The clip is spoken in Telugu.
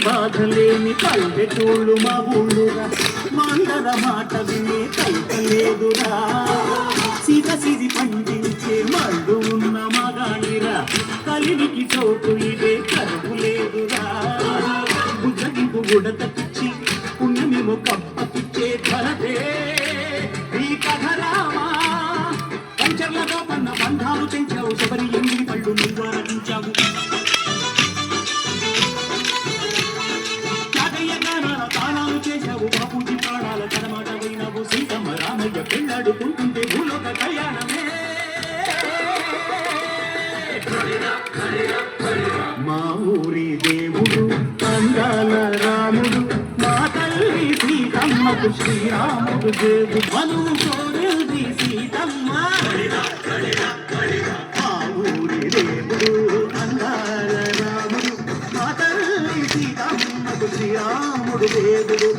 బాధలేని పల్లెటూళ్ళు మా ఊళ్ళురా మాందర మాట వినే కైకలేదురా సీత సిరి పండించే మళ్ళు ఉన్న మగాణిరా కలివికి చోటు ఇదే కరువు లేదురా బుజ్జగింపు ఉడతకిచ్చి పుణ్యమేమో కప్పకిచ్చే ధరదే ఈ కథ రామా పంచర్లతో పన్న బంధాలు పెంచావు శబరి ఎన్ని పళ్ళు నువ్వు ఆరగించావు తాళాలు చేశావు బాపూజీ ప్రాణాల కనమాట పోయినావు సీతమ్మ రామయ్య పెళ్ళాడుకుంటుంటే భూలోక కళ్యాణమే మా ఊరి దేవుడు అందాల రాముడు మా తల్లి సీతమ్మకు శ్రీరాముడు దేవుడు మనువు కోరేది సీతమ్మ మా ఊరి దేవుడు అందాల రాముడు మా తల్లి సీతమ్మకు శ్రీరాముడు దేవుడు